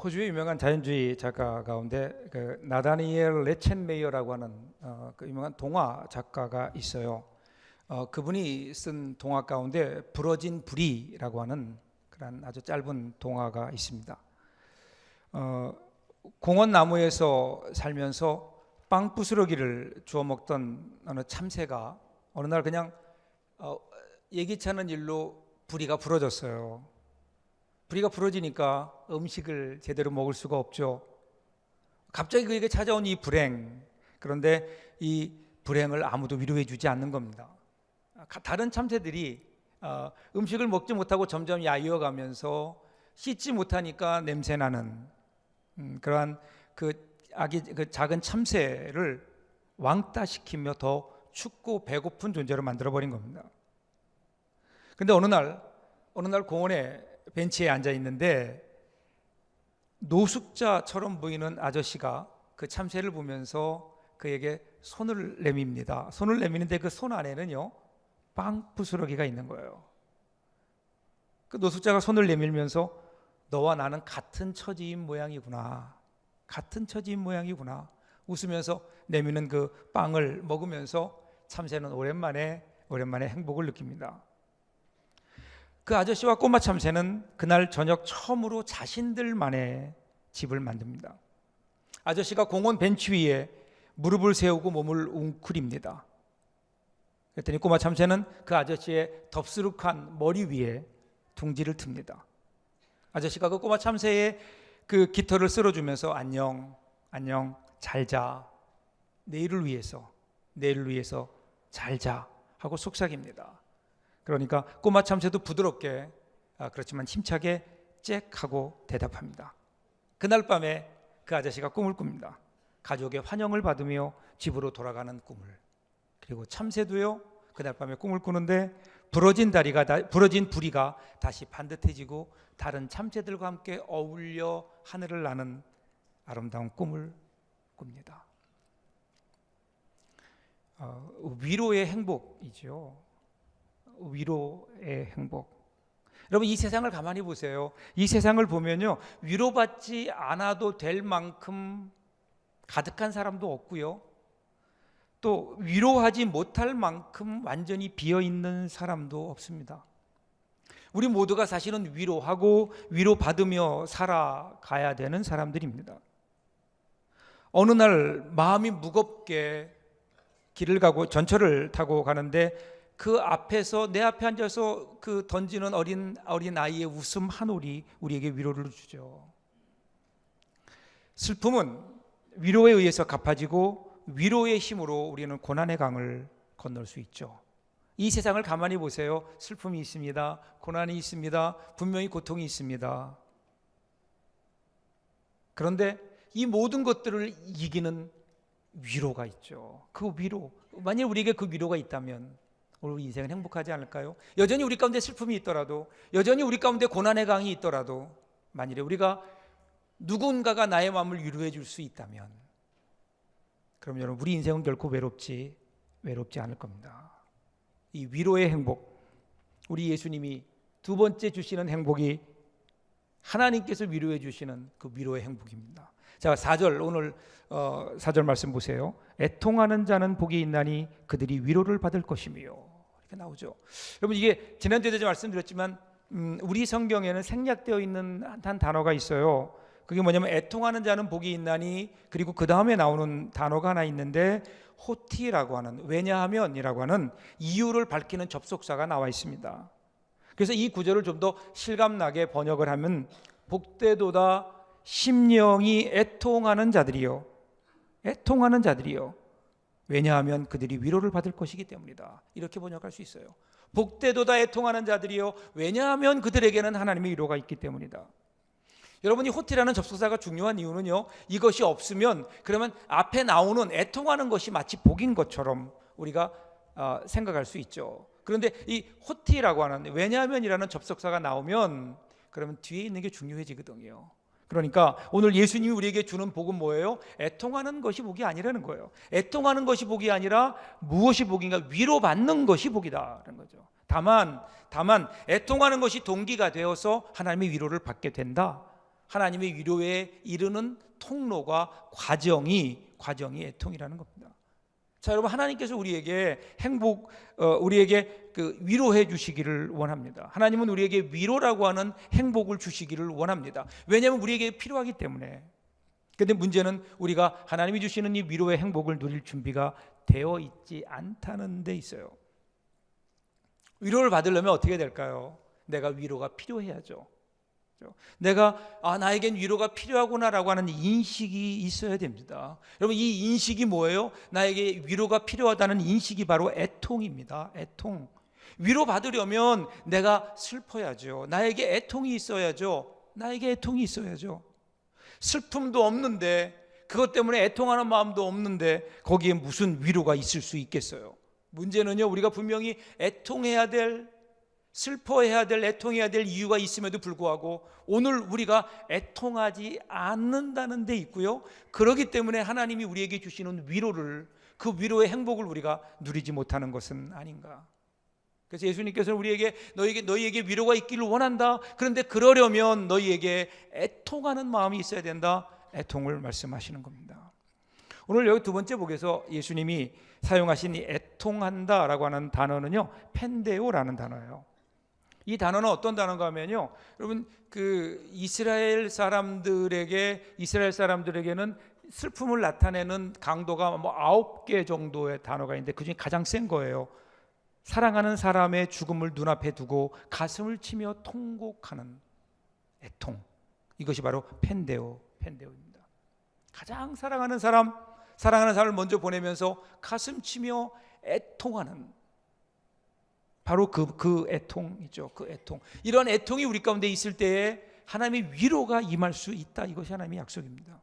호주의 유명한 자연주의 작가 가운데 나다니엘 레첸메이어라고 하는 그 유명한 동화 작가가 있어요. 그분이 쓴 동화 가운데 부러진 부리라고 하는 그런 아주 짧은 동화가 있습니다. 공원 나무에서 살면서 빵 부스러기를 주워 먹던 어느 참새가 어느 날 그냥 예기치 않은 일로 부리가 부러졌어요. 부리가 부러지니까 음식을 제대로 먹을 수가 없죠. 갑자기 그에게 찾아온 이 불행, 그런데 이 불행을 아무도 위로해 주지 않는 겁니다. 다른 참새들이 음식을 먹지 못하고 점점 야위어가면서 씻지 못하니까 냄새나는 그러한 그 작은 참새를 왕따시키며 더 춥고 배고픈 존재로 만들어버린 겁니다. 그런데 어느 날 공원에 벤치에 앉아 있는데 노숙자처럼 보이는 아저씨가 그 참새를 보면서 그에게 손을 내밉니다. 손을 내미는데 그 손 안에는요, 빵 부스러기가 있는 거예요. 그 노숙자가 손을 내밀면서 너와 나는 같은 처지인 모양이구나. 같은 처지인 모양이구나. 웃으면서 내미는 그 빵을 먹으면서 참새는 오랜만에 행복을 느낍니다. 그 아저씨와 꼬마 참새는 그날 저녁 처음으로 자신들만의 집을 만듭니다. 아저씨가 공원 벤치 위에 무릎을 세우고 몸을 웅크립니다. 그랬더니 꼬마 참새는 그 아저씨의 덥수룩한 머리 위에 둥지를 틉니다. 아저씨가 그 꼬마 참새의 그 깃털을 쓸어주면서 안녕, 잘 자. 내일을 위해서 잘 자 하고 속삭입니다. 그러니까 꼬마 참새도 부드럽게 그렇지만 힘차게 짹 하고 대답합니다. 그날 밤에 그 아저씨가 꿈을 꿉니다. 가족의 환영을 받으며 집으로 돌아가는 꿈을. 그리고 참새도요, 그날 밤에 꿈을 꾸는데 부러진 부리가 다시 반듯해지고 다른 참새들과 함께 어울려 하늘을 나는 아름다운 꿈을 꿉니다. 위로의 행복이죠. 위로의 행복. 여러분, 이 세상을 가만히 보세요. 이 세상을 보면요, 위로받지 않아도 될 만큼 가득한 사람도 없고요, 또 위로하지 못할 만큼 완전히 비어있는 사람도 없습니다. 우리 모두가 사실은 위로하고 위로받으며 살아가야 되는 사람들입니다. 어느 날 마음이 무겁게 길을 가고 전철을 타고 가는데 그 앞에서 내 앞에 앉아서 그 던지는 어린 아이의 웃음 한 올이 우리에게 위로를 주죠. 슬픔은 위로에 의해서 갚아지고 위로의 힘으로 우리는 고난의 강을 건널 수 있죠. 이 세상을 가만히 보세요. 슬픔이 있습니다. 고난이 있습니다. 분명히 고통이 있습니다. 그런데 이 모든 것들을 이기는 위로가 있죠. 그 위로, 만일 우리에게 그 위로가 있다면 우리 인생은 행복하지 않을까요? 여전히 우리 가운데 슬픔이 있더라도, 여전히 우리 가운데 고난의 강이 있더라도, 만일에 우리가 누군가가 나의 마음을 위로해 줄 수 있다면, 그럼 여러분, 우리 인생은 결코 외롭지 않을 겁니다. 이 위로의 행복, 우리 예수님이 두 번째 주시는 행복이 하나님께서 위로해 주시는 그 위로의 행복입니다. 자, 4절, 오늘 4절 말씀 보세요. 애통하는 자는 복이 있나니 그들이 위로를 받을 것이며, 이렇게 나오죠. 여러분, 이게 지난주에도 제가 말씀드렸지만 우리 성경에는 생략되어 있는 한 단어가 있어요. 그게 뭐냐면 애통하는 자는 복이 있나니, 그리고 그 다음에 나오는 단어가 하나 있는데 호티라고 하는, 왜냐하면이라고 하는 이유를 밝히는 접속사가 나와 있습니다. 그래서 이 구절을 좀 더 실감나게 번역을 하면 복되도다 심령이 애통하는 자들이요, 왜냐하면 그들이 위로를 받을 것이기 때문이다. 이렇게 번역할 수 있어요. 복되도다 애통하는 자들이요, 왜냐하면 그들에게는 하나님의 위로가 있기 때문이다. 여러분이 호티라는 접속사가 중요한 이유는요, 이것이 없으면 그러면 앞에 나오는 애통하는 것이 마치 복인 것처럼 우리가 생각할 수 있죠. 그런데 이 호티라고 하는, 왜냐하면이라는 접속사가 나오면 그러면 뒤에 있는 게 중요해지거든요. 그러니까 오늘 예수님이 우리에게 주는 복은 뭐예요? 애통하는 것이 복이 아니라는 거예요. 애통하는 것이 복이 아니라 무엇이 복인가? 위로받는 것이 복이다라는 거죠. 다만 애통하는 것이 동기가 되어서 하나님의 위로를 받게 된다. 하나님의 위로에 이르는 통로가 과정이 애통이라는 겁니다. 자, 여러분, 하나님께서 우리에게 우리에게 그 위로해 주시기를 원합니다. 하나님은 우리에게 위로라고 하는 행복을 주시기를 원합니다. 왜냐하면 우리에게 필요하기 때문에. 그런데 문제는 우리가 하나님이 주시는 이 위로의 행복을 누릴 준비가 되어 있지 않다는 데 있어요. 위로를 받으려면 어떻게 될까요? 내가 위로가 필요해야죠. 내가 나에겐 위로가 필요하구나라고 하는 인식이 있어야 됩니다. 여러분, 이 인식이 뭐예요? 나에게 위로가 필요하다는 인식이 바로 애통입니다. 애통. 위로 받으려면 내가 슬퍼야죠. 나에게 애통이 있어야죠. 슬픔도 없는데, 그것 때문에 애통하는 마음도 없는데 거기에 무슨 위로가 있을 수 있겠어요? 문제는요, 우리가 분명히 슬퍼해야 될, 애통해야 될 이유가 있음에도 불구하고 오늘 우리가 애통하지 않는다는 데 있고요, 그렇기 때문에 하나님이 우리에게 주시는 그 위로의 행복을 우리가 누리지 못하는 것은 아닌가. 그래서 예수님께서는 우리에게 너희에게 위로가 있기를 원한다. 그런데 그러려면 너희에게 애통하는 마음이 있어야 된다. 애통을 말씀하시는 겁니다. 오늘 여기 두 번째 복에서 예수님이 사용하신 이 애통한다라고 하는 단어는요, 펜데오라는 단어예요. 이 단어는 어떤 단어인가 하면요, 여러분, 그 이스라엘 사람들에게는 슬픔을 나타내는 강도가 9개 정도의 단어가 있는데 그중에 가장 센 거예요. 사랑하는 사람의 죽음을 눈앞에 두고 가슴을 치며 통곡하는 애통. 이것이 바로 펜데오입니다. 가장 사랑하는 사람을 먼저 보내면서 가슴 치며 애통하는, 바로 그 애통이죠. 그 애통. 이런 애통이 우리 가운데 있을 때에 하나님의 위로가 임할 수 있다. 이것이 하나님의 약속입니다.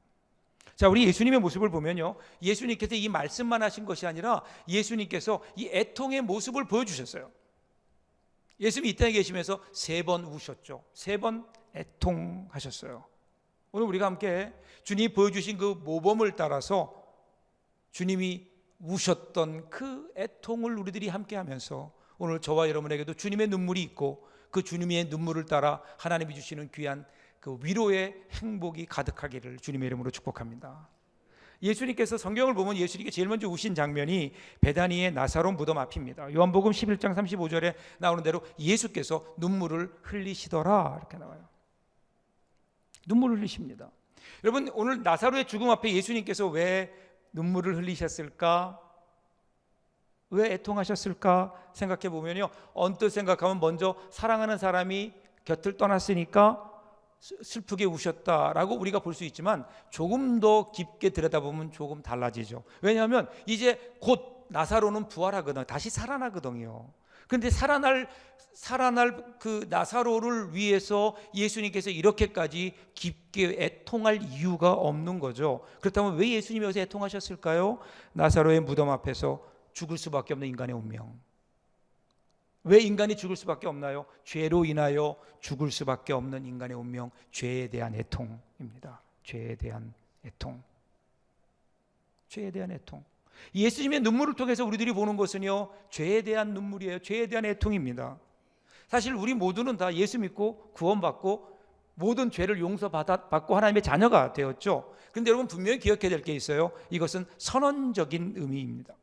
자, 우리 예수님의 모습을 보면요, 예수님께서 이 말씀만 하신 것이 아니라 예수님께서 이 애통의 모습을 보여주셨어요. 예수님이 이 땅에 계시면서 3번 우셨죠. 3번 애통하셨어요. 오늘 우리가 함께 주님이 보여주신 그 모범을 따라서 주님이 우셨던 그 애통을 우리들이 함께 하면서 오늘 저와 여러분에게도 주님의 눈물이 있고 그 주님의 눈물을 따라 하나님이 주시는 귀한 그 위로의 행복이 가득하기를 주님의 이름으로 축복합니다. 예수님께서 성경을 보면 예수님께 제일 먼저 우신 장면이 베다니의 나사로 무덤 앞입니다. 요한복음 11장 35절에 나오는 대로 예수께서 눈물을 흘리시더라 이렇게 나와요. 눈물을 흘리십니다. 여러분, 오늘 나사로의 죽음 앞에 예수님께서 왜 눈물을 흘리셨을까? 왜 애통하셨을까 생각해 보면요, 언뜻 생각하면 먼저 사랑하는 사람이 곁을 떠났으니까 슬프게 우셨다라고 우리가 볼 수 있지만 조금 더 깊게 들여다보면 조금 달라지죠. 왜냐하면 이제 곧 나사로는 부활하거든, 다시 살아나거든요. 그런데 살아날 그 나사로를 위해서 예수님께서 이렇게까지 깊게 애통할 이유가 없는 거죠. 그렇다면 왜 예수님이 여기서 애통하셨을까요? 나사로의 무덤 앞에서 죽을 수밖에 없는 인간의 운명. 왜 인간이 죽을 수밖에 없나요? 죄로 인하여 죽을 수밖에 없는 인간의 운명, 죄에 대한 애통입니다. 죄에 대한 애통. 예수님의 눈물을 통해서 우리들이 보는 것은요, 죄에 대한 눈물이에요. 죄에 대한 애통입니다. 사실 우리 모두는 다 예수 믿고 구원받고 모든 죄를 용서받고 하나님의 자녀가 되었죠. 그런데 여러분, 분명히 기억해야 될 게 있어요. 이것은 선언적인 의미입니다.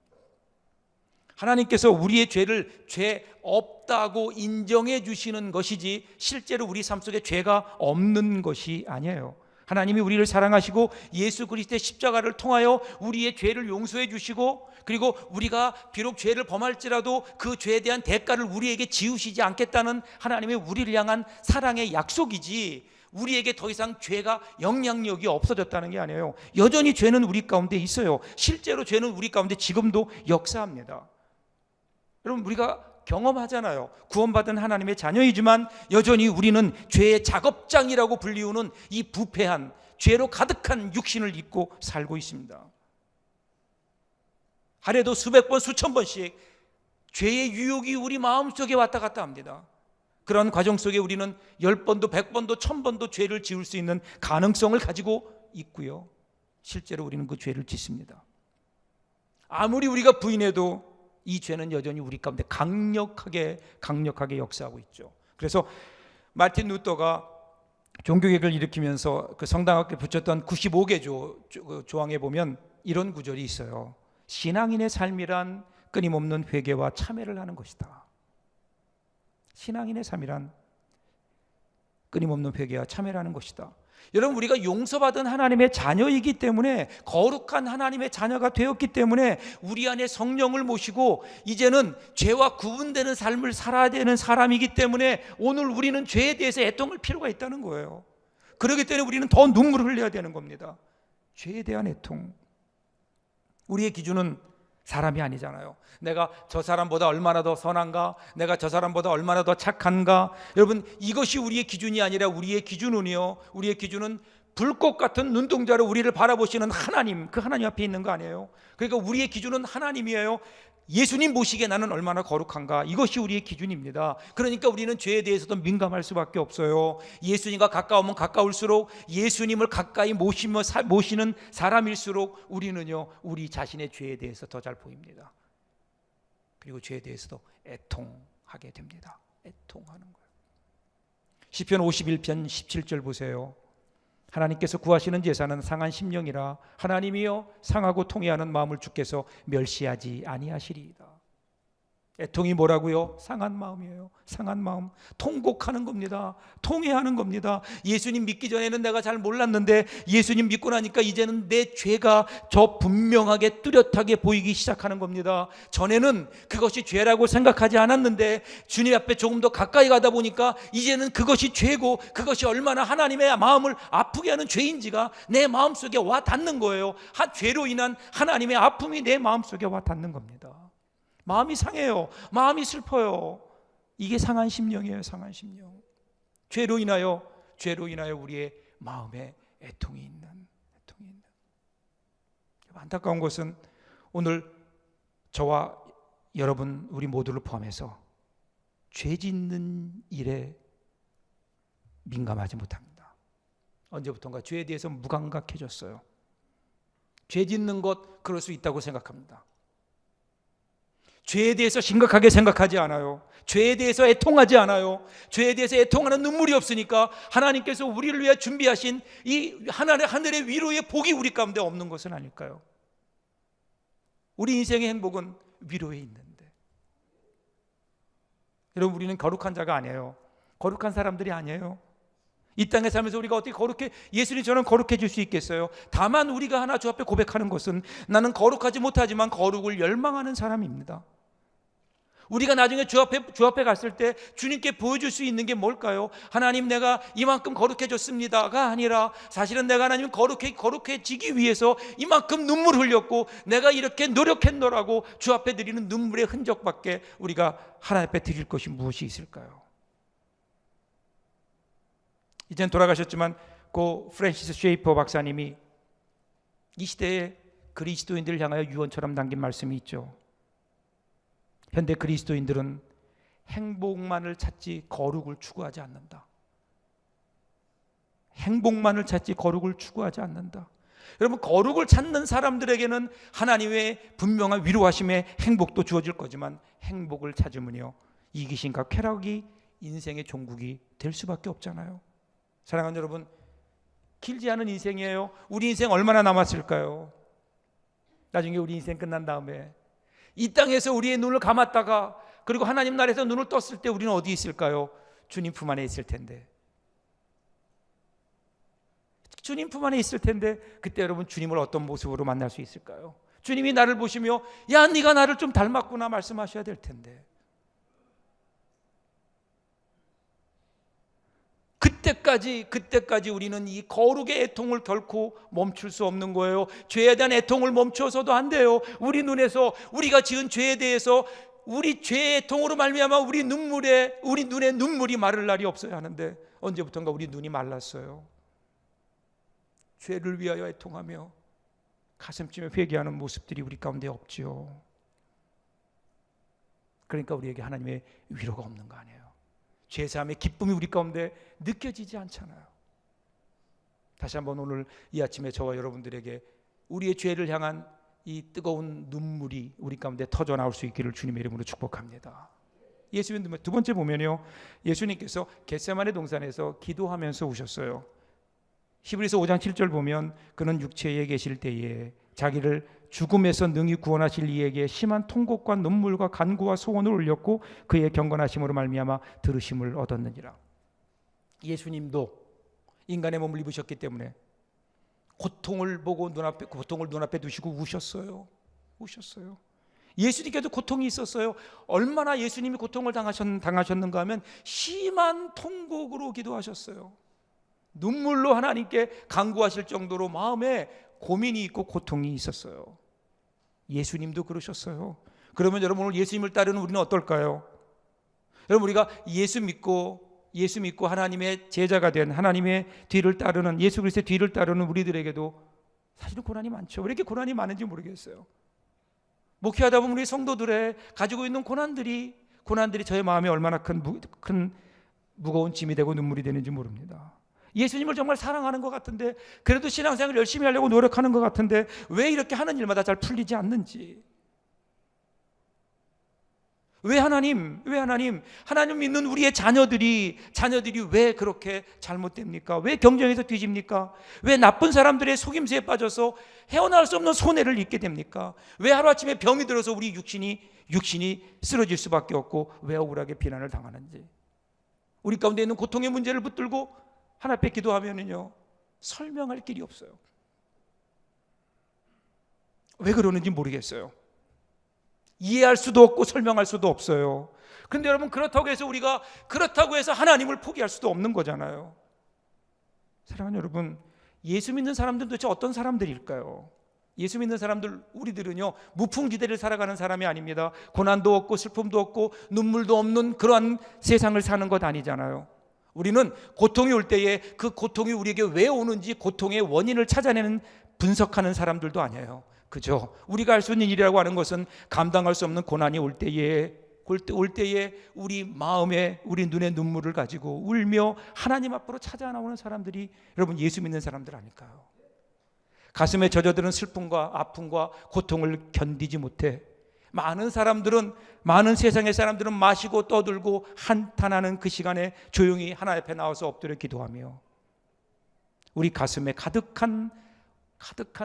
하나님께서 우리의 죄를 죄 없다고 인정해 주시는 것이지 실제로 우리 삶 속에 죄가 없는 것이 아니에요. 하나님이 우리를 사랑하시고 예수 그리스도의 십자가를 통하여 우리의 죄를 용서해 주시고, 그리고 우리가 비록 죄를 범할지라도 그 죄에 대한 대가를 우리에게 지우시지 않겠다는 하나님의 우리를 향한 사랑의 약속이지, 우리에게 더 이상 죄가 영향력이 없어졌다는 게 아니에요. 여전히 죄는 우리 가운데 있어요. 실제로 죄는 우리 가운데 지금도 역사합니다. 여러분, 우리가 경험하잖아요. 구원받은 하나님의 자녀이지만 여전히 우리는 죄의 작업장이라고 불리우는 이 부패한 죄로 가득한 육신을 입고 살고 있습니다. 하루에도 수백 번 수천 번씩 죄의 유혹이 우리 마음속에 왔다 갔다 합니다. 그런 과정 속에 우리는 10번도 100번도 1000번도 죄를 지을 수 있는 가능성을 가지고 있고요, 실제로 우리는 그 죄를 짓습니다. 아무리 우리가 부인해도 이 죄는 여전히 우리 가운데 강력하게 역사하고 있죠. 그래서 마틴 루터가 종교개혁을 일으키면서 그 성당학교에 붙였던 95개 조항에 보면 이런 구절이 있어요. 신앙인의 삶이란 끊임없는 회개와 참회를 하는 것이다. 신앙인의 삶이란 끊임없는 회개와 참회를 하는 것이다. 여러분, 우리가 용서받은 하나님의 자녀이기 때문에, 거룩한 하나님의 자녀가 되었기 때문에 우리 안에 성령을 모시고 이제는 죄와 구분되는 삶을 살아야 되는 사람이기 때문에 오늘 우리는 죄에 대해서 애통할 필요가 있다는 거예요. 그렇기 때문에 우리는 더 눈물을 흘려야 되는 겁니다. 죄에 대한 애통. 우리의 기준은 사람이 아니잖아요. 내가 저 사람보다 얼마나 더 선한가? 내가 저 사람보다 얼마나 더 착한가? 여러분, 이것이 우리의 기준이 아니라 우리의 기준은요, 우리의 기준은 불꽃 같은 눈동자로 우리를 바라보시는 하나님, 그 하나님 앞에 있는 거 아니에요? 그러니까 우리의 기준은 하나님이에요. 예수님 보시기에 나는 얼마나 거룩한가? 이것이 우리의 기준입니다. 그러니까 우리는 죄에 대해서도 민감할 수밖에 없어요. 예수님과 가까우면 가까울수록, 예수님을 가까이 모시는 사람일수록 우리는요, 우리 자신의 죄에 대해서 더 잘 보입니다. 그리고 죄에 대해서도 애통하게 됩니다. 애통하는 거예요. 시편 51편 17절 보세요. 하나님께서 구하시는 제사는 상한 심령이라 하나님이여 상하고 통회하는 마음을 주께서 멸시하지 아니하시리이다. 애통이 뭐라고요? 상한 마음이에요. 상한 마음. 통곡하는 겁니다. 통회하는 겁니다. 예수님 믿기 전에는 내가 잘 몰랐는데 예수님 믿고 나니까 이제는 내 죄가 저 분명하게 뚜렷하게 보이기 시작하는 겁니다. 전에는 그것이 죄라고 생각하지 않았는데 주님 앞에 조금 더 가까이 가다 보니까 이제는 그것이 죄고, 그것이 얼마나 하나님의 마음을 아프게 하는 죄인지가 내 마음속에 와 닿는 거예요. 죄로 인한 하나님의 아픔이 내 마음속에 와 닿는 겁니다. 마음이 상해요. 마음이 슬퍼요. 이게 상한 심령이에요. 상한 심령. 죄로 인하여 우리의 마음에 애통이 있는. 안타까운 것은 오늘 저와 여러분 우리 모두를 포함해서 죄 짓는 일에 민감하지 못합니다. 언제부턴가 죄에 대해서 무감각해졌어요. 죄 짓는 것 그럴 수 있다고 생각합니다. 죄에 대해서 심각하게 생각하지 않아요. 죄에 대해서 애통하지 않아요. 죄에 대해서 애통하는 눈물이 없으니까 하나님께서 우리를 위해 준비하신 이 하늘의 위로의 복이 우리 가운데 없는 것은 아닐까요? 우리 인생의 행복은 위로에 있는데. 여러분, 우리는 거룩한 자가 아니에요. 거룩한 사람들이 아니에요. 이 땅에 살면서 우리가 어떻게 예수님처럼 거룩해질 수 있겠어요? 다만 우리가 하나 주 앞에 고백하는 것은 나는 거룩하지 못하지만 거룩을 열망하는 사람입니다. 우리가 나중에 주 앞에 갔을 때 주님께 보여줄 수 있는 게 뭘까요? 하나님, 내가 이만큼 거룩해졌습니다가 아니라 사실은 내가 하나님 거룩해지기 위해서 이만큼 눈물 흘렸고 내가 이렇게 노력했노라고 주 앞에 드리는 눈물의 흔적밖에 우리가 하나님 앞에 드릴 것이 무엇이 있을까요? 이젠 돌아가셨지만 고 프랜시스 쉐이퍼 박사님이 이 시대에 그리스도인들을 향하여 유언처럼 남긴 말씀이 있죠. 현대 그리스도인들은 행복만을 찾지 거룩을 추구하지 않는다. 행복만을 찾지 거룩을 추구하지 않는다. 여러분, 거룩을 찾는 사람들에게는 하나님의 분명한 위로하심의 행복도 주어질 거지만 행복을 찾으면요, 이기심과 쾌락이 인생의 종국이 될 수밖에 없잖아요. 사랑하는 여러분, 길지 않은 인생이에요. 우리 인생 얼마나 남았을까요? 나중에 우리 인생 끝난 다음에 이 땅에서 우리의 눈을 감았다가 그리고 하나님 나라에서 눈을 떴을 때 우리는 어디 있을까요? 주님 품 안에 있을 텐데. 주님 품 안에 있을 텐데 그때 여러분 주님을 어떤 모습으로 만날 수 있을까요? 주님이 나를 보시며 야, 네가 나를 좀 닮았구나 말씀하셔야 될 텐데. 그때까지 우리는 이 거룩의 애통을 결코 멈출 수 없는 거예요. 죄에 대한 애통을 멈춰서도 안 돼요. 우리 눈에서 우리가 지은 죄에 대해서 우리 죄의 애통으로 말미암아 우리 눈에 눈물이 마를 날이 없어야 하는데 언제부턴가 우리 눈이 말랐어요. 죄를 위하여 애통하며 가슴쯤에 회개하는 모습들이 우리 가운데 없지요. 그러니까 우리에게 하나님의 위로가 없는 거 아니에요. 죄사함의 기쁨이 우리 가운데 느껴지지 않잖아요. 다시 한번 오늘 이 아침에 저와 여러분들에게 우리의 죄를 향한 이 뜨거운 눈물이 우리 가운데 터져 나올 수 있기를 주님의 이름으로 축복합니다. 예수님 두 번째 보면요, 예수님께서 겟세마네 동산에서 기도하면서 우셨어요. 히브리서 5장 7절 보면 그는 육체에 계실 때에 자기를 죽음에서 능히 구원하실 이에게 심한 통곡과 눈물과 간구와 소원을 올렸고 그의 경건하심으로 말미암아 들으심을 얻었느니라. 예수님도 인간의 몸을 입으셨기 때문에 고통을 보고 고통을 눈앞에 두시고 우셨어요. 우셨어요. 예수님께도 고통이 있었어요. 얼마나 예수님이 고통을 당하셨는가 하면 심한 통곡으로 기도하셨어요. 눈물로 하나님께 간구하실 정도로 마음에 고민이 있고 고통이 있었어요. 예수님도 그러셨어요. 그러면 여러분, 오늘 예수님을 따르는 우리는 어떨까요? 여러분, 우리가 예수 믿고 하나님의 제자가 된, 하나님의 뒤를 따르는, 예수 그리스도의 뒤를 따르는 우리들에게도 사실은 고난이 많죠. 왜 이렇게 고난이 많은지 모르겠어요. 목회하다 보면 우리 성도들의 가지고 있는 고난들이 저의 마음에 얼마나 큰 무거운 짐이 되고 눈물이 되는지 모릅니다. 예수님을 정말 사랑하는 것 같은데, 그래도 신앙생활을 열심히 하려고 노력하는 것 같은데 왜 이렇게 하는 일마다 잘 풀리지 않는지, 왜 하나님 믿는 우리의 자녀들이 왜 그렇게 잘못됩니까? 왜 경쟁에서 뒤집니까? 왜 나쁜 사람들의 속임수에 빠져서 헤어나올 수 없는 손해를 입게 됩니까? 왜 하루아침에 병이 들어서 우리 육신이 쓰러질 수밖에 없고 왜 억울하게 비난을 당하는지, 우리 가운데 있는 고통의 문제를 붙들고 하나님 앞에 기도하면은요, 설명할 길이 없어요. 왜 그러는지 모르겠어요. 이해할 수도 없고 설명할 수도 없어요. 그런데 여러분, 그렇다고 해서 하나님을 포기할 수도 없는 거잖아요. 사랑하는 여러분, 예수 믿는 사람들은 도대체 어떤 사람들일까요? 예수 믿는 사람들, 우리들은요, 무풍지대를 살아가는 사람이 아닙니다. 고난도 없고 슬픔도 없고 눈물도 없는 그러한 세상을 사는 것 아니잖아요. 우리는 고통이 올 때에 그 고통이 우리에게 왜 오는지 고통의 원인을 찾아내는, 분석하는 사람들도 아니에요. 그죠? 우리가 할 수 있는 일이라고 하는 것은 감당할 수 없는 고난이 올 때에 우리 마음에, 우리 눈에 눈물을 가지고 울며 하나님 앞으로 찾아 나오는 사람들이 여러분, 예수 믿는 사람들 아닐까요? 가슴에 젖어드는 슬픔과 아픔과 고통을 견디지 못해 많은 세상의 사람들은 마시고 떠들고 한탄하는 그 시간에 조용히 하나님 앞에 나와서 엎드려 기도하며 우리 가슴에 가득한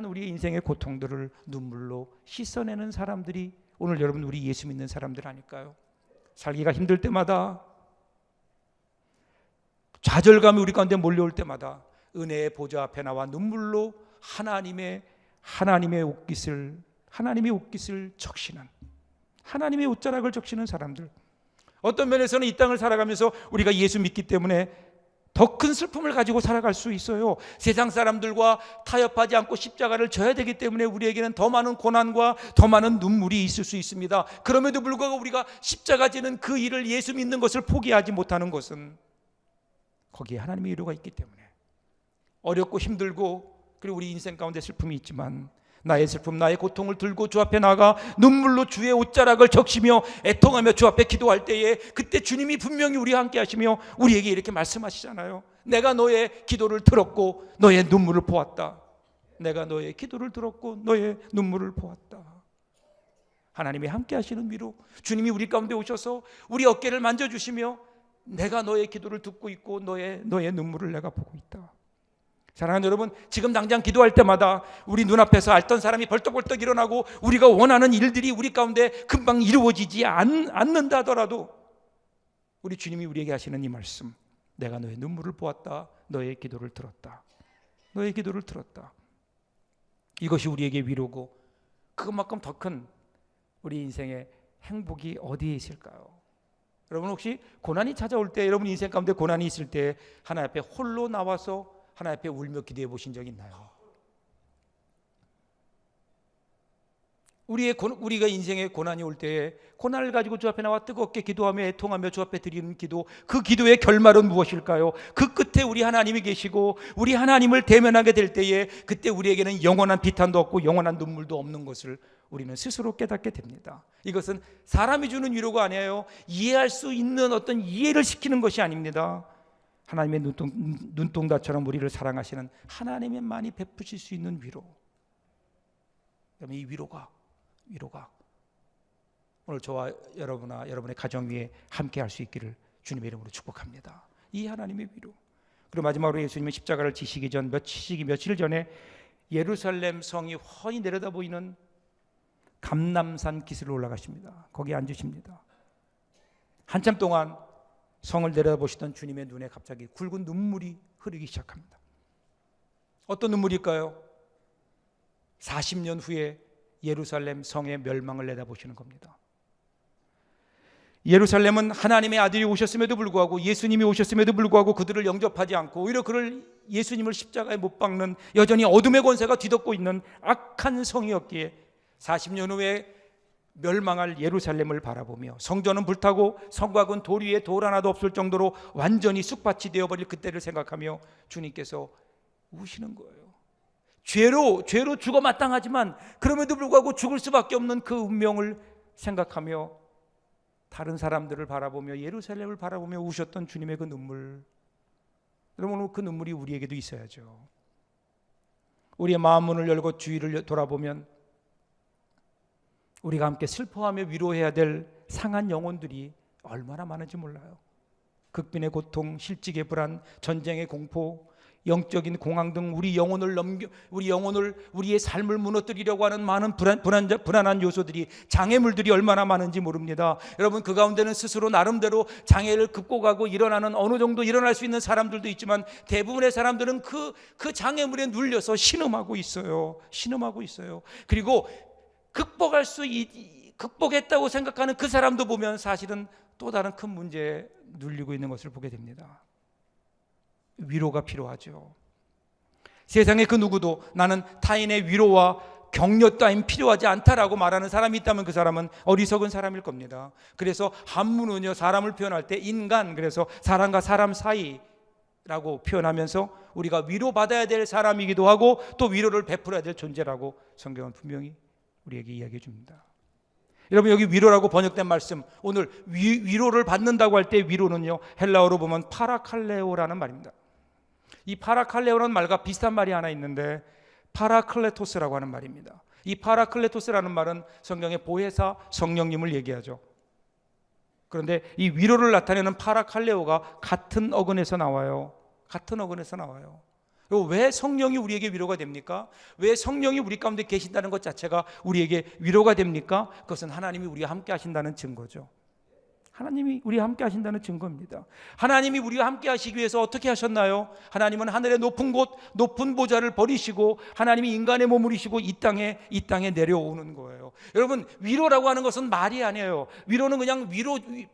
우리 인생의 고통들을 눈물로 씻어내는 사람들이 오늘 여러분, 우리 예수 믿는 사람들 아닐까요? 살기가 힘들 때마다, 좌절감이 우리 가운데 몰려올 때마다 은혜의 보좌 앞에 나와 눈물로 하나님의 옷깃을 적시는, 하나님의 옷자락을 적시는 사람들. 어떤 면에서는 이 땅을 살아가면서 우리가 예수 믿기 때문에 더 큰 슬픔을 가지고 살아갈 수 있어요. 세상 사람들과 타협하지 않고 십자가를 져야 되기 때문에 우리에게는 더 많은 고난과 더 많은 눈물이 있을 수 있습니다. 그럼에도 불구하고 우리가 십자가 지는 그 일을, 예수 믿는 것을 포기하지 못하는 것은 거기에 하나님의 위로가 있기 때문에, 어렵고 힘들고 그리고 우리 인생 가운데 슬픔이 있지만 나의 슬픔, 나의 고통을 들고 주 앞에 나가 눈물로 주의 옷자락을 적시며 애통하며 주 앞에 기도할 때에, 그때 주님이 분명히 우리와 함께 하시며 우리에게 이렇게 말씀하시잖아요. 내가 너의 기도를 들었고 너의 눈물을 보았다. 내가 너의 기도를 들었고 너의 눈물을 보았다. 하나님이 함께 하시는 위로, 주님이 우리 가운데 오셔서 우리 어깨를 만져주시며 내가 너의 기도를 듣고 있고 너의 눈물을 내가 보고 있다. 사랑하는 여러분, 지금 당장 기도할 때마다 우리 눈앞에서 앓던 사람이 벌떡벌떡 일어나고 우리가 원하는 일들이 우리 가운데 금방 이루어지지 않는다 하더라도 우리 주님이 우리에게 하시는 이 말씀, 내가 너의 눈물을 보았다. 너의 기도를 들었다. 너의 기도를 들었다. 이것이 우리에게 위로고 그것만큼 더 큰 우리 인생의 행복이 어디에 있을까요? 여러분, 혹시 고난이 찾아올 때, 여러분 인생 가운데 고난이 있을 때 하나님 앞에 홀로 나와서 하나님 앞에 울며 기도해 보신 적 있나요? 우리가 인생에 고난이 올 때에 고난을 가지고 주 앞에 나와 뜨겁게 기도하며 애통하며 주 앞에 드리는 기도, 그 기도의 결말은 무엇일까요? 그 끝에 우리 하나님이 계시고 우리 하나님을 대면하게 될 때에 그때 우리에게는 영원한 비탄도 없고 영원한 눈물도 없는 것을 우리는 스스로 깨닫게 됩니다. 이것은 사람이 주는 위로가 아니에요. 이해할 수 있는 어떤 이해를 시키는 것이 아닙니다. 하나님의 눈동자처럼 우리를 사랑하시는 하나님만이 베푸실 수 있는 위로. 이 위로가 오늘 저와 여러분과 여러분의 가정 위에 함께 할 수 있기를 주님의 이름으로 축복합니다. 이 하나님의 위로. 그리고 마지막으로 예수님은 십자가를 지시기 전 며칠 전에 예루살렘 성이 훤히 내려다 보이는 감람산 기슭으로 올라가십니다. 거기 앉으십니다. 한참 동안 성을 내려다보시던 주님의 눈에 갑자기 굵은 눈물이 흐르기 시작합니다. 어떤 눈물일까요? 40년 후에 예루살렘 성의 멸망을 내다보시는 겁니다. 예루살렘은 하나님의 아들이 오셨음에도 불구하고, 예수님이 오셨음에도 불구하고 그들을 영접하지 않고 오히려 그를, 예수님을 십자가에 못 박는, 여전히 어둠의 권세가 뒤덮고 있는 악한 성이었기에 40년 후에 멸망할 예루살렘을 바라보며, 성전은 불타고 성곽은 돌 위에 돌 하나도 없을 정도로 완전히 쑥밭이 되어버릴 그때를 생각하며 주님께서 우시는 거예요. 죄로 죽어 마땅하지만 그럼에도 불구하고 죽을 수밖에 없는 그 운명을 생각하며 다른 사람들을 바라보며 예루살렘을 바라보며 우셨던 주님의 그 눈물, 여러분 그 눈물이 우리에게도 있어야죠. 우리의 마음 문을 열고 주위를 돌아보면 우리가 함께 슬퍼하며 위로해야 될 상한 영혼들이 얼마나 많은지 몰라요. 극빈의 고통, 실직의 불안, 전쟁의 공포, 영적인 공황 등 우리의 삶을 무너뜨리려고 하는 많은 불안한 요소들이, 장애물들이 얼마나 많은지 모릅니다. 여러분, 그 가운데는 스스로 나름대로 장애를 극복하고 일어나는, 어느 정도 일어날 수 있는 사람들도 있지만 대부분의 사람들은 그 장애물에 눌려서 신음하고 있어요. 그리고 극복했다고 생각하는 그 사람도 보면 사실은 또 다른 큰 문제에 눌리고 있는 것을 보게 됩니다. 위로가 필요하죠. 세상에 그 누구도 나는 타인의 위로와 격려 따윈 필요하지 않다라고 말하는 사람이 있다면 그 사람은 어리석은 사람일 겁니다. 그래서 한문은요, 사람을 표현할 때 인간, 그래서 사람과 사람 사이라고 표현하면서 우리가 위로받아야 될 사람이기도 하고 또 위로를 베풀어야 될 존재라고 성경은 분명히 우리에게 이야기해 줍니다. 여러분, 여기 위로라고 번역된 말씀, 오늘 위로를 받는다고 할 때 위로는요, 헬라어로 보면 파라칼레오라는 말입니다. 이 파라칼레오라는 말과 비슷한 말이 하나 있는데 파라클레토스라고 하는 말입니다. 이 파라클레토스라는 말은 성경의 보혜사 성령님을 얘기하죠. 그런데 이 위로를 나타내는 파라칼레오가 같은 어근에서 나와요. 왜 성령이 우리에게 위로가 됩니까? 왜 성령이 우리 가운데 계신다는 것 자체가 우리에게 위로가 됩니까? 그것은 하나님이 우리와 함께 하신다는 증거죠. 하나님이 우리와 함께 하신다는 증거입니다. 하나님이 우리와 함께 하시기 위해서 어떻게 하셨나요? 하나님은 하늘의 높은 곳, 높은 보좌를 버리시고 하나님이 인간의 몸을 이시고 이 땅에 내려오는 거예요. 여러분, 위로라고 하는 것은 말이 아니에요. 위로는 그냥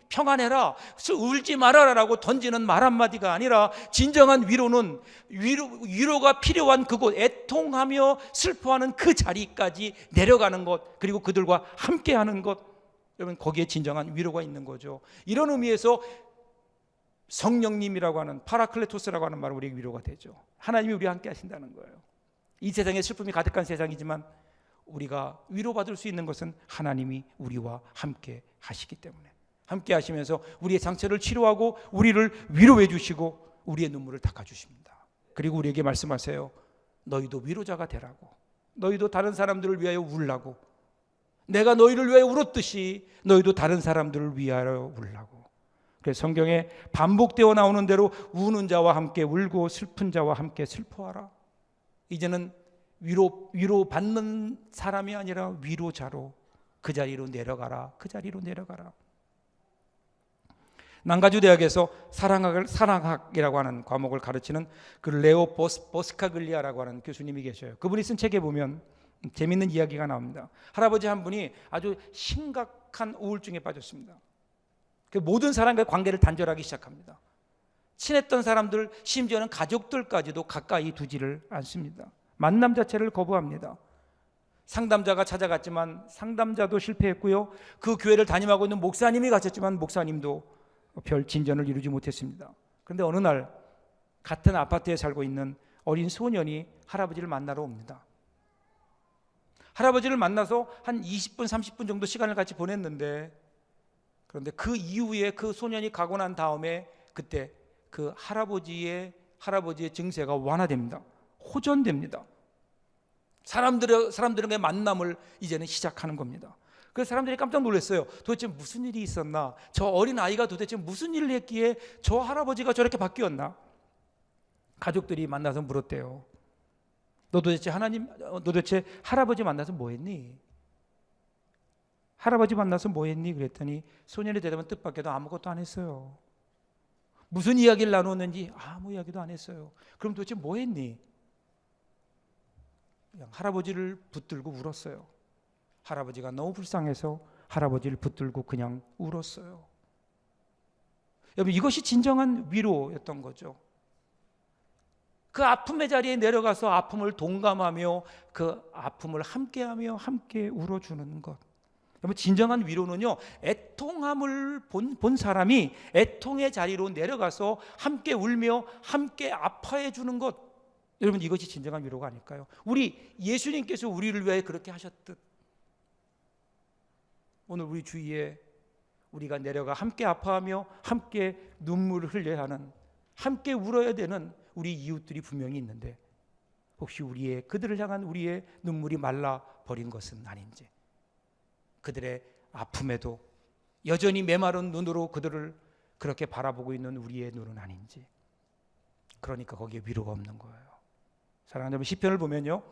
평안해라, 울지 말아라라고 던지는 말 한마디가 아니라, 진정한 위로는 위로가 필요한 그곳, 애통하며 슬퍼하는 그 자리까지 내려가는 것, 그리고 그들과 함께하는 것, 여러분, 거기에 진정한 위로가 있는 거죠. 이런 의미에서 성령님이라고 하는, 파라클레토스라고 하는 말은 우리에게 위로가 되죠. 하나님이 우리와 함께 하신다는 거예요. 이 세상에 슬픔이 가득한 세상이지만 우리가 위로받을 수 있는 것은 하나님이 우리와 함께 하시기 때문에, 함께 하시면서 우리의 상처를 치료하고 우리를 위로해 주시고 우리의 눈물을 닦아 주십니다. 그리고 우리에게 말씀하세요. 너희도 위로자가 되라고, 너희도 다른 사람들을 위하여 울라고, 내가 너희를 위하여 울었듯이 너희도 다른 사람들을 위하여 울라고. 그래서 성경에 반복되어 나오는 대로 우는 자와 함께 울고 슬픈 자와 함께 슬퍼하라. 이제는 위로받는 사람이 아니라 위로자로 그 자리로 내려가라. 난가주 대학에서 사랑학이라고 하는 과목을 가르치는 그 레오 보스카글리아라고 하는 교수님이 계셔요. 그분이 쓴 책에 보면 재밌는 이야기가 나옵니다. 할아버지 한 분이 아주 심각한 우울증에 빠졌습니다. 모든 사람과의 관계를 단절하기 시작합니다. 친했던 사람들, 심지어는 가족들까지도 가까이 두지를 않습니다. 만남 자체를 거부합니다. 상담자가 찾아갔지만 상담자도 실패했고요, 그 교회를 담임하고 있는 목사님이 가셨지만 목사님도 별 진전을 이루지 못했습니다. 그런데 어느 날 같은 아파트에 살고 있는 어린 소년이 할아버지를 만나러 옵니다. 할아버지를 만나서 한 20분, 30분 정도 시간을 같이 보냈는데, 그런데 그 이후에 그 소년이 가고 난 다음에 그때 그 할아버지의 증세가 완화됩니다. 호전됩니다. 사람들과의 만남을 이제는 시작하는 겁니다. 그래서 사람들이 깜짝 놀랐어요. 도대체 무슨 일이 있었나? 저 어린 아이가 도대체 무슨 일을 했기에 저 할아버지가 저렇게 바뀌었나? 가족들이 만나서 물었대요. 너 도대체 할아버지 만나서 뭐 했니? 할아버지 만나서 뭐 했니? 그랬더니 소년의 대답은 뜻밖에도 아무것도 안 했어요. 무슨 이야기를 나눴는지 아무 이야기도 안 했어요. 그럼 도대체 뭐 했니? 그냥 할아버지를 붙들고 울었어요. 할아버지가 너무 불쌍해서 할아버지를 붙들고 그냥 울었어요. 여러분, 이것이 진정한 위로였던 거죠. 그 아픔의 자리에 내려가서 아픔을 동감하며 그 아픔을 함께하며 함께 울어주는 것. 여러분, 진정한 위로는요, 애통함을 본 사람이 애통의 자리로 내려가서 함께 울며 함께 아파해 주는 것. 여러분, 이것이 진정한 위로가 아닐까요? 우리 예수님께서 우리를 위해 그렇게 하셨듯 오늘 우리 주위에 우리가 내려가 함께 아파하며 함께 눈물을 흘려야 하는, 함께 울어야 되는 우리 이웃들이 분명히 있는데 혹시 그들을 향한 우리의 눈물이 말라버린 것은 아닌지, 그들의 아픔에도 여전히 메마른 눈으로 그들을 그렇게 바라보고 있는 우리의 눈은 아닌지. 그러니까 거기에 위로가 없는 거예요. 사랑하는 여러분, 시편을 보면요,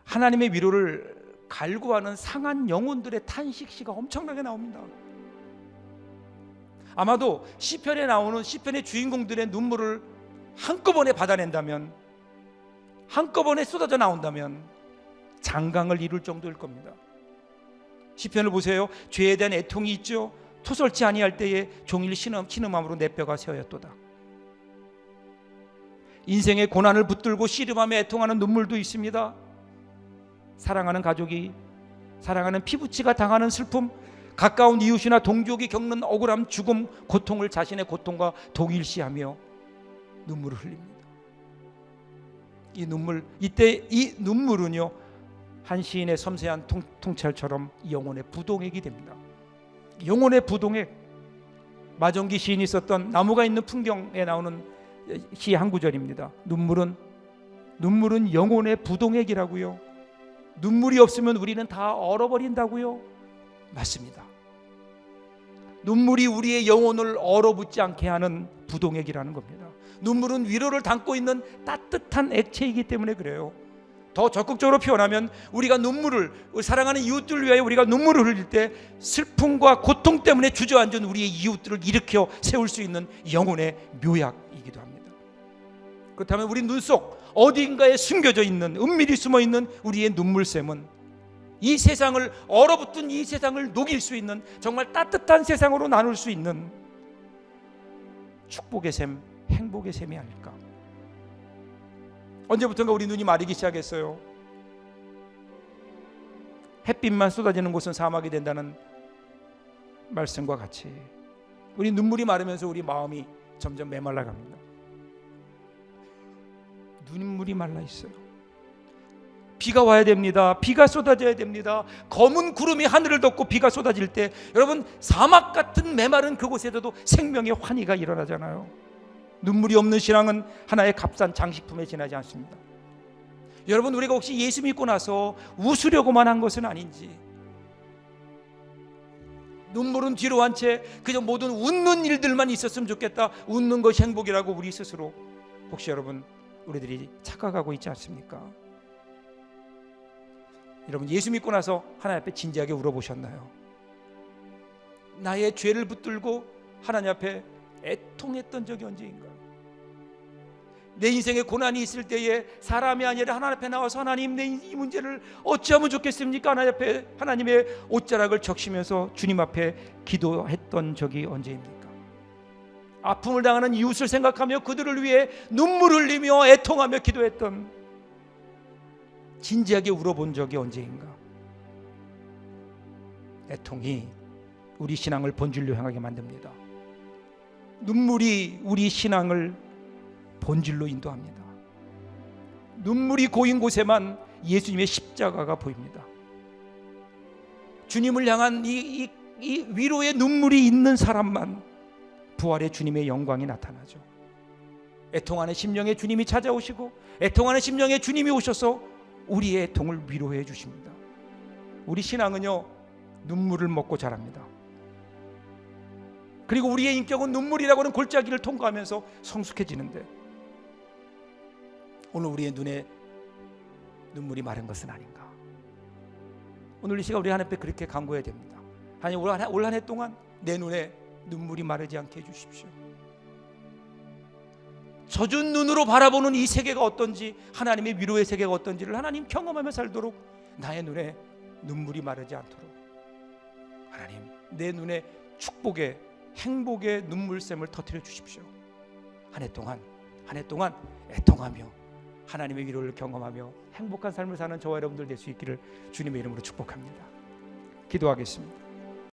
하나님의 위로를 갈구하는 상한 영혼들의 탄식시가 엄청나게 나옵니다. 아마도 시편에 나오는 시편의 주인공들의 눈물을 한꺼번에 받아낸다면, 한꺼번에 쏟아져 나온다면 장강을 이룰 정도일 겁니다. 시편을 보세요. 죄에 대한 애통이 있죠. 토설치 아니할 때에 종일 신음함으로 내 뼈가 새어였도다. 인생의 고난을 붙들고 씨름하며 애통하는 눈물도 있습니다. 사랑하는 가족이, 사랑하는 피부치가 당하는 슬픔, 가까운 이웃이나 동족이 겪는 억울함, 죽음, 고통을 자신의 고통과 동일시하며 눈물을 흘립니다. 이때 이 눈물은요, 한 시인의 섬세한 통찰처럼 영혼의 부동액이 됩니다. 영혼의 부동액. 마정기 시인이 썼던 나무가 있는 풍경에 나오는 시 한 구절입니다. 눈물은 영혼의 부동액이라고요. 눈물이 없으면 우리는 다 얼어버린다고요. 맞습니다. 눈물이 우리의 영혼을 얼어붙지 않게 하는 부동액이라는 겁니다. 눈물은 위로를 담고 있는 따뜻한 액체이기 때문에 그래요. 더 적극적으로 표현하면 우리가 사랑하는 이웃들을 위하여 우리가 눈물을 흘릴 때 슬픔과 고통 때문에 주저앉은 우리의 이웃들을 일으켜 세울 수 있는 영혼의 묘약이기도 합니다. 그렇다면 우리 눈 속 어딘가에 숨겨져 있는, 은밀히 숨어 있는 우리의 눈물샘은 이 세상을, 얼어붙은 이 세상을 녹일 수 있는, 정말 따뜻한 세상으로 나눌 수 있는 축복의 샘, 행복의 샘이 아닐까. 언제부턴가 우리 눈이 마르기 시작했어요. 햇빛만 쏟아지는 곳은 사막이 된다는 말씀과 같이 우리 눈물이 마르면서 우리 마음이 점점 메말라갑니다. 눈물이 말라 있어요. 비가 와야 됩니다. 비가 쏟아져야 됩니다. 검은 구름이 하늘을 덮고 비가 쏟아질 때 여러분, 사막 같은 메마른 그곳에서도 생명의 환희가 일어나잖아요. 눈물이 없는 신앙은 하나의 값싼 장식품에 지나지 않습니다. 여러분, 우리가 혹시 예수 믿고 나서 웃으려고만 한 것은 아닌지, 눈물은 뒤로 한 채 그저 모든 웃는 일들만 있었으면 좋겠다, 웃는 것이 행복이라고 우리 스스로 혹시 여러분 우리들이 착각하고 있지 않습니까? 여러분, 예수 믿고 나서 하나님 앞에 진지하게 울어보셨나요? 나의 죄를 붙들고 하나님 앞에 애통했던 적이 언제인가? 내 인생에 고난이 있을 때에 사람이 아니라 하나님 앞에 나와서 하나님, 내 이 문제를 어찌하면 좋겠습니까? 하나님 앞에 하나님의 옷자락을 적시면서 주님 앞에 기도했던 적이 언제입니까? 아픔을 당하는 이웃을 생각하며 그들을 위해 눈물 흘리며 애통하며 기도했던, 진지하게 울어본 적이 언제인가? 애통이 우리 신앙을 본질로 향하게 만듭니다. 눈물이 우리 신앙을 본질로 인도합니다. 눈물이 고인 곳에만 예수님의 십자가가 보입니다. 주님을 향한 이 위로의 눈물이 있는 사람만 부활의 주님의 영광이 나타나죠. 애통하는 심령에 주님이 찾아오시고, 애통하는 심령에 주님이 오셔서 우리의 애통을 위로해 주십니다. 우리 신앙은요, 눈물을 먹고 자랍니다. 그리고 우리의 인격은 눈물이라고 하는 골짜기를 통과하면서 성숙해지는데, 오늘 우리의 눈에 눈물이 마른 것은 아닌가? 오늘 이 시간 우리 하나님 앞에 그렇게 간구해야 됩니다. 하나님, 올 한 해 동안 내 눈에 눈물이 마르지 않게 해주십시오. 젖은 눈으로 바라보는 이 세계가 어떤지, 하나님의 위로의 세계가 어떤지를 하나님 경험하며 살도록 나의 눈에 눈물이 마르지 않도록 하나님, 내 눈에 축복의, 행복의 눈물샘을 터뜨려 주십시오. 한 해 동안 애통하며 하나님의 위로를 경험하며 행복한 삶을 사는 저와 여러분들 될 수 있기를 주님의 이름으로 축복합니다. 기도하겠습니다.